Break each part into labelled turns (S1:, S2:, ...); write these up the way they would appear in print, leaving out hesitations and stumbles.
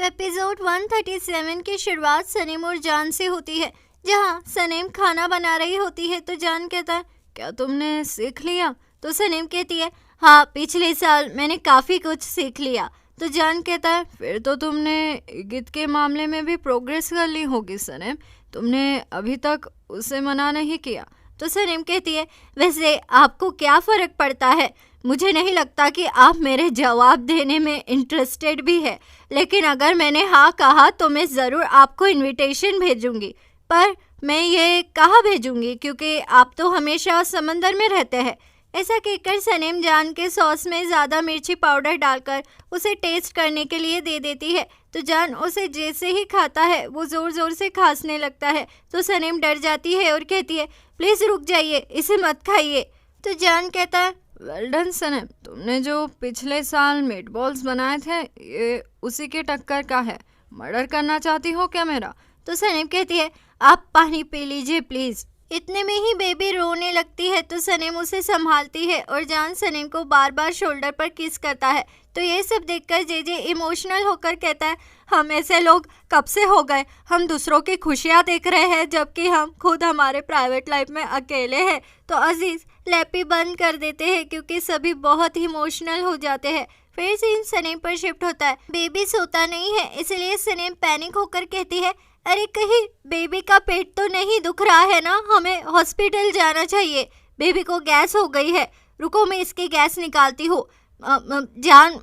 S1: तो एपिसोड 137 की शुरुआत सनीम और जान से होती है, जहां सनीम खाना बना रही होती है तो जान कहता है, क्या तुमने सीख लिया? तो सनीम कहती है, हाँ, पिछले साल मैंने काफ़ी कुछ सीख लिया। तो जान कहता है, फिर तो तुमने गीत के मामले में भी प्रोग्रेस कर ली होगी सनीम, तुमने अभी तक उसे मना नहीं किया। तो सनीम कहती है, वैसे आपको क्या फ़र्क पड़ता है? मुझे नहीं लगता कि आप मेरे जवाब देने में इंटरेस्टेड भी है, लेकिन अगर मैंने हाँ कहा तो मैं ज़रूर आपको इनविटेशन भेजूंगी। पर मैं ये कहाँ भेजूंगी, क्योंकि आप तो हमेशा समंदर में रहते हैं। ऐसा कहकर सनीम जान के सॉस में ज़्यादा मिर्ची पाउडर डालकर उसे टेस्ट करने के लिए दे देती है। तो जान उसे जैसे ही खाता है वो ज़ोर ज़ोर से खांसने लगता है। तो सनीम डर जाती है और कहती है, प्लीज़ रुक जाइए, इसे मत खाइए। तो जान कहता है, वेल डन सनीम, तुमने जो पिछले साल मीट बॉल्स बनाए थे ये उसी के टक्कर का है। मर्डर करना चाहती हो क्या मेरा? तो सनीम कहती है, आप पानी पी लीजिए प्लीज़। इतने में ही बेबी रोने लगती है तो सनीम उसे संभालती है और जान सनीम को बार बार शोल्डर पर किस करता है। तो ये सब देखकर जे इमोशनल होकर कहता है, हम ऐसे लोग कब से हो गए? हम दूसरों की खुशियाँ देख रहे हैं जबकि हम खुद हमारे प्राइवेट लाइफ में अकेले हैं। तो अजीज़ लैपी बंद कर देते हैं क्योंकि सभी बहुत इमोशनल हो जाते हैं। फिर सीन सनीम पर शिफ्ट होता है। बेबी सोता नहीं है, इसलिए सनीम पैनिक होकर कहती है, अरे कहीं बेबी का पेट तो नहीं दुख रहा है ना? हमें हॉस्पिटल जाना चाहिए। बेबी को गैस हो गई है। रुको, मैं इसकी गैस निकालती हूँ। जान,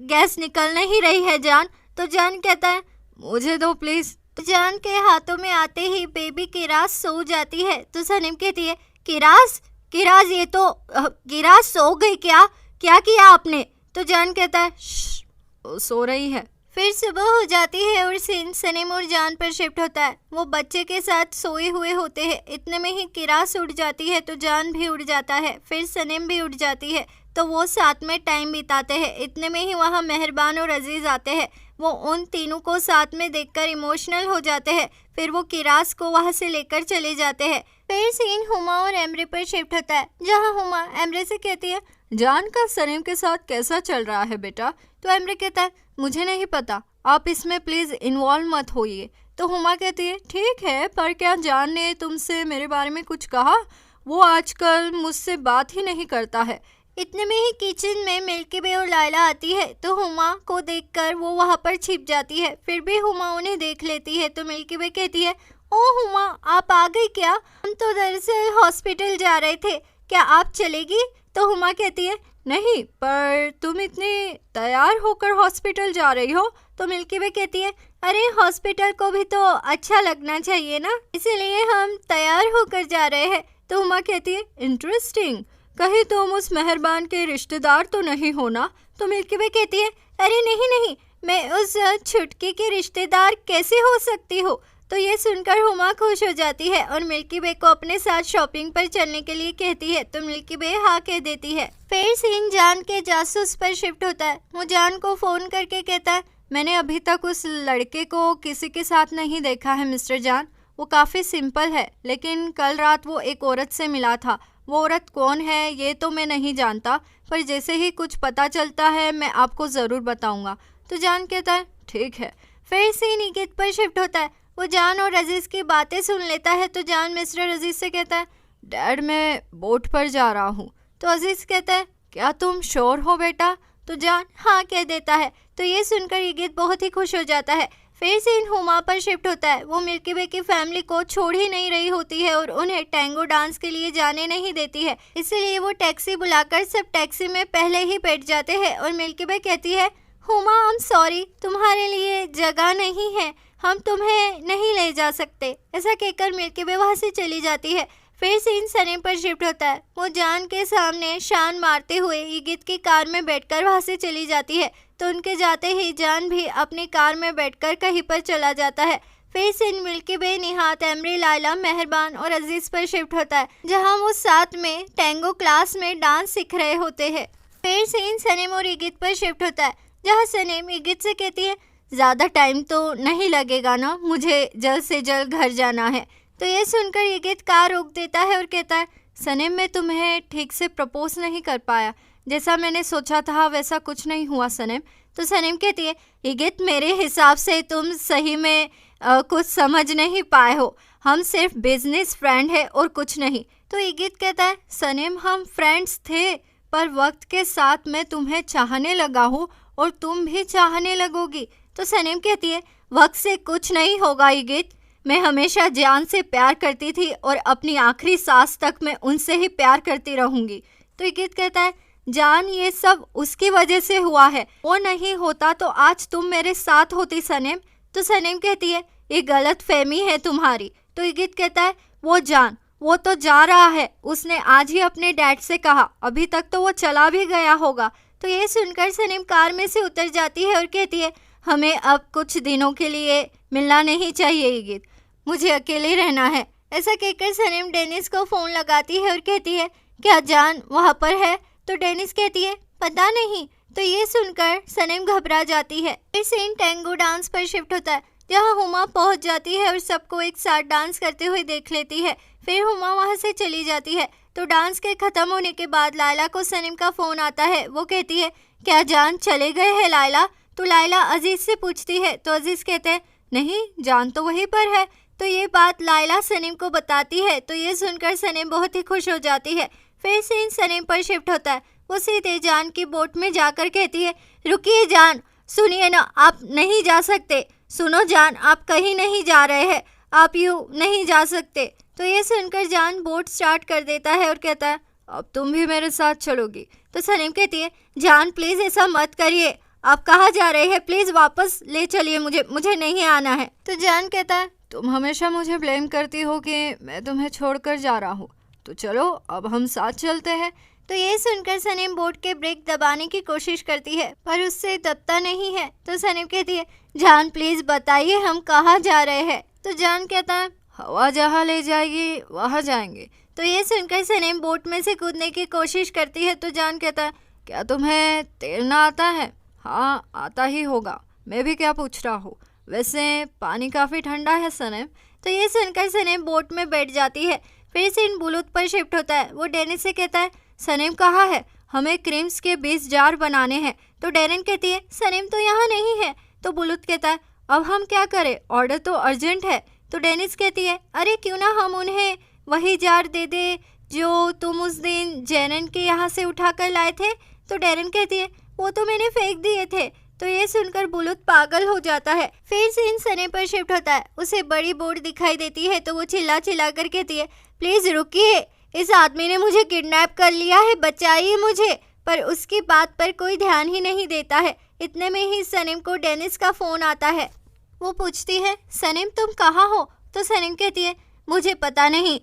S1: गैस निकल नहीं रही है जान। तो जान कहता है, मुझे दो प्लीज़। जान के हाथों में आते ही बेबी किरास सो जाती है। तो सनीम कहती है, किरास किरास, ये तो किरास सो गई क्या? क्या किया आपने? तो जान कहता है, वो सो रही है। फिर सुबह हो जाती है और सीन सनीम और जान पर शिफ्ट होता है। वो बच्चे के साथ सोए हुए होते हैं। इतने में ही किरास उड़ जाती है तो जान भी उड़ जाता है। फिर सनीम भी उड़ जाती है तो वो साथ में टाइम बिताते हैं। इतने में ही वहाँ मेहरबान और अजीज़ आते हैं। वो उन तीनों को साथ में देखकर इमोशनल हो जाते हैं। फिर वो किरास को वहाँ से लेकर चले जाते हैं। फिर सीन हुमा और एमरे पर शिफ्ट होता है, जहाँ हुमा एमरे से कहती है, जान का सनीम के साथ कैसा चल रहा है बेटा? तो एमरे कहता है, मुझे नहीं पता, आप इसमें प्लीज़ इन्वॉल्व मत होइए। तो हुमा कहती है, ठीक है, पर क्या जान ने तुमसे मेरे बारे में कुछ कहा? वो आजकल मुझसे बात ही नहीं करता है। इतने में ही किचन में मिल्की वे और लायला आती है तो हुमा को देखकर वो वहाँ पर छिप जाती है। फिर भी हुमा उन्हें देख लेती है तो मिल्की वे कहती है, ओ हुमा, आप आ गई क्या? हम तो दरअसल हॉस्पिटल जा रहे थे, क्या आप चलेगी? तो हुमा कहती है, नहीं, पर तुम इतनी तैयार होकर हॉस्पिटल जा रही हो? तो मिल्की वे कहती है, अरे हॉस्पिटल को भी तो अच्छा लगना चाहिए ना, इसीलिए हम तैयार होकर जा रहे हैं। तो हुमा कहती है, इंटरेस्टिंग, कहीं तुम उस मेहरबान के रिश्तेदार तो नहीं हो ना? तो मिल्की वे कहती है, अरे नहीं नहीं, मैं उस छुटकी की रिश्तेदार कैसे हो सकती हूँ? तो ये सुनकर हुमा खुश हो जाती है और मिल्की वे को अपने साथ शॉपिंग पर चलने के लिए कहती है। तो मिल्की वे हाँ कह देती है। फिर सीन जान के जासूस पर शिफ्ट होता है। वो जान को फ़ोन करके कहता है, मैंने अभी तक उस लड़के को किसी के साथ नहीं देखा है मिस्टर जान। वो काफ़ी सिंपल है, लेकिन कल रात वो एक औरत से मिला था। वो औरत कौन है ये तो मैं नहीं जानता, पर जैसे ही कुछ पता चलता है मैं आपको ज़रूर बताऊंगा। तो जान कहता है, ठीक है। फिर सीन इगित पर शिफ्ट होता है। वो जान और अजीज़ की बातें सुन लेता है तो जान मिस्टर अजीज़ से कहता है, डैड मैं बोट पर जा रहा हूँ। तो अजीज़ कहता है, क्या तुम श्योर हो बेटा? तो जान हाँ कह देता है। तो ये सुनकर इगित बहुत ही खुश हो जाता है। फिर सीन हुमा पर शिफ्ट होता है। वो मिल्की वे की फैमिली को छोड़ ही नहीं रही होती है और उन्हें टैंगो डांस के लिए जाने नहीं देती है, इसलिए वो टैक्सी बुलाकर सब टैक्सी में पहले ही बैठ जाते हैं और मिल्की वे कहती है, हुमा आई एम सॉरी, तुम्हारे लिए जगह नहीं है, हम तुम्हें नहीं ले जा सकते। ऐसा कहकर मिल्की वे वहाँ से चली जाती है। फिर सीन सनीम पर शिफ्ट होता है। वो जान के सामने शान मारते हुए इगित की कार में बैठकर वहाँ से चली जाती है। तो उनके जाते ही जान भी अपनी कार में बैठकर कहीं पर चला जाता है। फिर सीन मिल्की वे, निहात, एमरी, लायला, मेहरबान और अजीज़ पर शिफ्ट होता है, जहाँ वो साथ में टैंगो क्लास में डांस सीख रहे होते हैं। फिर सीन सनीम और इगित पर शिफ्ट होता है, जहाँ सनीम इगित से कहती है, ज़्यादा टाइम तो नहीं लगेगा ना, मुझे जल्द से जल्द घर जाना है। तो ये सुनकर इगित कार रोक देता है और कहता है, सनीम मैं तुम्हें ठीक से प्रपोज नहीं कर पाया, जैसा मैंने सोचा था वैसा कुछ नहीं हुआ सनीम, तो सनीम कहती है, इगित मेरे हिसाब से तुम सही में कुछ समझ नहीं पाए हो, हम सिर्फ बिजनेस फ्रेंड है और कुछ नहीं। तो इगित कहता है, सनीम हम फ्रेंड्स थे, पर वक्त के साथ मैं तुम्हें चाहने लगा हूँ और तुम भी चाहने लगोगी। तो सनीम कहती है, वक्त से कुछ नहीं होगा इगित, मैं हमेशा जान से प्यार करती थी और अपनी आखिरी सांस तक मैं उनसे ही प्यार करती रहूंगी। तो इगित कहता है, जान ये सब उसकी वजह से हुआ है, वो नहीं होता तो आज तुम मेरे साथ होती सनीम। तो सनीम कहती है, ये गलत फहमी है तुम्हारी। तो इगित कहता है, वो जान, वो तो जा रहा है, उसने आज ही अपने डैड से कहा, अभी तक तो वो चला भी गया होगा। तो ये सुनकर सनीम कार में से उतर जाती है और कहती है, हमें अब कुछ दिनों के लिए मिलना नहीं चाहिए इगित, मुझे अकेले रहना है। ऐसा कहकर सनीम डेनिस को फ़ोन लगाती है और कहती है, क्या जान वहाँ पर है? तो डेनिस कहती है, पता नहीं। तो ये सुनकर सनीम घबरा जाती है। फिर सीन टैंगो डांस पर शिफ्ट होता है, जहाँ हुमा पहुँच जाती है और सबको एक साथ डांस करते हुए देख लेती है। फिर हुमा वहाँ से चली जाती है। तो डांस के ख़त्म होने के बाद लायला को सनीम का फ़ोन आता है। वो कहती है, क्या जान चले गए हैं लायला? तो लायला अजीज़ से पूछती है। तो अजीज़ कहते हैं, नहीं, जान तो वहीं पर है। तो ये बात लायला सनीम को बताती है। तो ये सुनकर सनीम बहुत ही खुश हो जाती है। फिर सीन सनीम पर शिफ्ट होता है। वो सीधे जान की बोट में जाकर कहती है, रुकिए जान, सुनिए ना, आप नहीं जा सकते। सुनो जान, आप कहीं नहीं जा रहे हैं, आप यूँ नहीं जा सकते। तो ये सुनकर जान बोट स्टार्ट कर देता है और कहता है, अब तुम भी मेरे साथ चलोगी। तो सनीम कहती है, जान प्लीज़ ऐसा मत करिए, आप कहाँ जा रहे हैं, प्लीज़ वापस ले चलिए मुझे नहीं आना है। तो जान कहता है, तुम हमेशा मुझे ब्लेम करती हो कि मैं तुम्हें छोड़कर जा रहा हूँ, तो चलो अब हम साथ चलते हैं। तो ये सुनकर सनीम बोट के ब्रेक दबाने की कोशिश करती है, पर उससे दबता नहीं है। तो सनीम कहती है, जान प्लीज़ बताइए हम कहाँ जा रहे हैं। तो जान कहता है, हवा जहाँ ले जाएगी वहाँ जाएंगे। तो ये सुनकर सनीम बोट में से कूदने की कोशिश करती है। तो जान कहता है, क्या तुम्हें तैरना आता है? हाँ आता ही होगा, मैं भी क्या पूछ रहा हूँ, वैसे पानी काफ़ी ठंडा है सनीम। तो ये सुनकर सनीम बोट में बैठ जाती है। फिर सीन बुलूत पर शिफ्ट होता है। वो डेनिस से कहता है, सनीम कहाँ है, हमें क्रीम्स के 20 जार बनाने हैं। तो डेनिन कहती है, सनीम तो यहाँ नहीं है। तो बुलूत कहता है, अब हम क्या करें, ऑर्डर तो अर्जेंट है। तो डेनिस कहती है, अरे क्यों ना हम उन्हें वही जार दे दे जो तुम उस दिन जेरन के यहाँ से उठा कर लाए थे। तो डेरन कहती है, वो तो मैंने फेंक दिए थे। तो ये सुनकर बुलूत पागल हो जाता है। फिर सीन सनी पर शिफ्ट होता है। उसे बड़ी बोर्ड दिखाई देती है। तो वो चिल्ला चिल्ला कर कहती है, प्लीज़ रुकिए, इस आदमी ने मुझे किडनैप कर लिया है, बचाइए मुझे। पर उसकी बात पर कोई ध्यान ही नहीं देता है। इतने में ही सनीम को डेनिस का फ़ोन आता है। वो पूछती है, सनीम तुम कहाँ हो? तो सनीम कहती है, मुझे पता नहीं,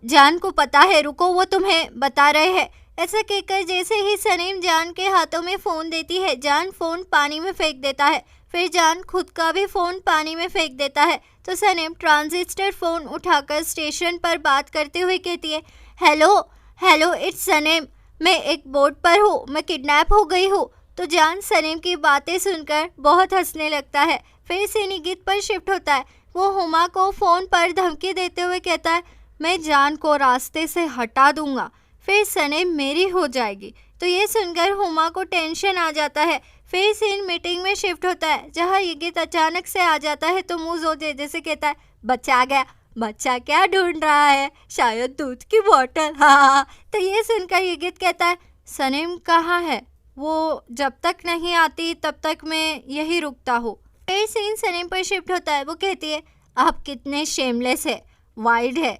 S1: जान को पता है, रुको वो तुम्हें बता रहे हैं। ऐसा कहकर जैसे ही सनीम जान के हाथों में फ़ोन देती है, जान फ़ोन पानी में फेंक देता है। फिर जान खुद का भी फ़ोन पानी में फेंक देता है। तो सनीम ट्रांजिस्टर फ़ोन उठाकर स्टेशन पर बात करते हुए कहती है, हेलो हेलो इट्स सनीम, मैं एक बोट पर हूँ, मैं किडनैप हो गई हूँ। तो जान सनीम की बातें सुनकर बहुत हंसने लगता है। फिर सीनी गीत पर शिफ्ट होता है। वो हुमा को फ़ोन पर धमकी देते हुए कहता है, मैं जान को रास्ते से हटा दूंगा, फिर सनीम मेरी हो जाएगी। तो ये सुनकर हुमा को टेंशन आ जाता है। फिर सीन मीटिंग में शिफ्ट होता है, जहाँ ये गीत अचानक से आ जाता है। तो मुँह जोर जैसे कहता है, बच्चा आ गया। बच्चा क्या ढूंढ रहा है? शायद दूध की बोतल। हाँ। तो ये सुनकर ये गीत कहता है, सनीम कहाँ है? वो जब तक नहीं आती तब तक मैं यही रुकता हूँ। फिर सीन सनीम पर शिफ्ट होता है। वो कहती है, आप कितने शेमलेस है, वाइल्ड है,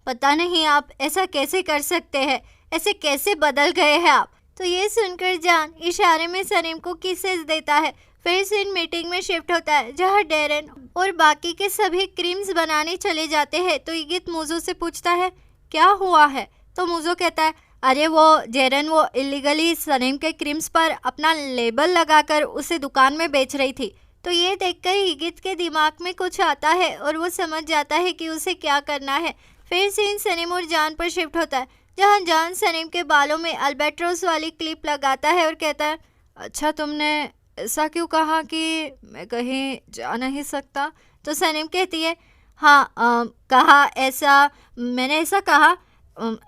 S1: पता नहीं आप ऐसा कैसे कर सकते हैं, ऐसे कैसे बदल गए हैं आप। तो ये सुनकर जान इशारे में सनीम को किसेस देता है। फिर सीन मीटिंग में शिफ्ट होता है, जहाँ डेरन और बाकी के सभी क्रीम्स बनाने चले जाते हैं। तो इगित मूजो से पूछता है, क्या हुआ है? तो मूजो कहता है, अरे वो जेरन वो इलीगली सनीम के क्रीम्स पर अपना लेबल लगाकर उसे दुकान में बेच रही थी। तो ये देखकर इगित के दिमाग में कुछ आता है और वो समझ जाता है कि उसे क्या करना है। फिर सीन सनीम और जान पर शिफ्ट होता है, जहाँ जान सनीम के बालों में अल्बेट्रोस वाली क्लिप लगाता है और कहता है, अच्छा तुमने ऐसा क्यों कहा कि मैं कहीं जा नहीं सकता? तो सनीम कहती है, हाँ कहा ऐसा, मैंने ऐसा कहा,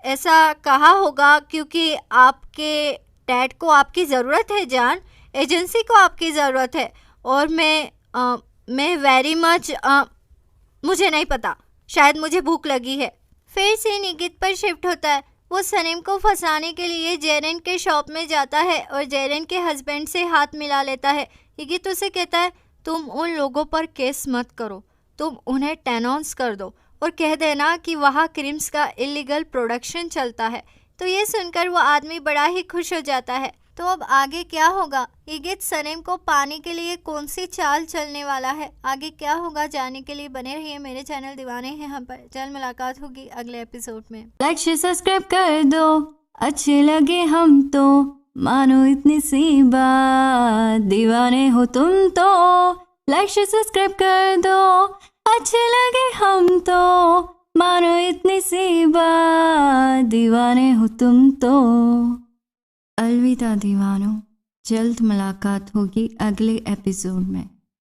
S1: ऐसा कहा होगा क्योंकि आपके डैड को आपकी ज़रूरत है जान, एजेंसी को आपकी ज़रूरत है और मैं वेरी मच मुझे नहीं पता, शायद मुझे भूख लगी है। फिर सीन इगित पर शिफ्ट होता है। वो सनीम को फंसाने के लिए जेरन के शॉप में जाता है और जेरन के हस्बैंड से हाथ मिला लेता है। इगित उसे कहता है, तुम उन लोगों पर केस मत करो, तुम उन्हें टेनॉन्स कर दो और कह देना कि वहाँ क्रीम्स का इलीगल प्रोडक्शन चलता है। तो ये सुनकर वो आदमी बड़ा ही खुश हो जाता है। तो अब आगे क्या होगा, इगित सनीम को पाने के लिए कौन सी चाल चलने वाला है, आगे क्या होगा, जानने के लिए बने रहिए मेरे चैनल दीवाने हैं हम पर। जल्द मुलाकात होगी अगले एपिसोड में।
S2: लाइक शेयर सब्सक्राइब कर दो, अच्छे लगे हम तो मानो इतनी सी बात, दीवाने हो तुम तो। लाइक शेयर सब्सक्राइब कर दो, अच्छे लगे हम तो मानो इतनी सी बात, दीवाने हो तुम तो। अलविदा दीवानों, जल्द मुलाकात होगी अगले एपिसोड में।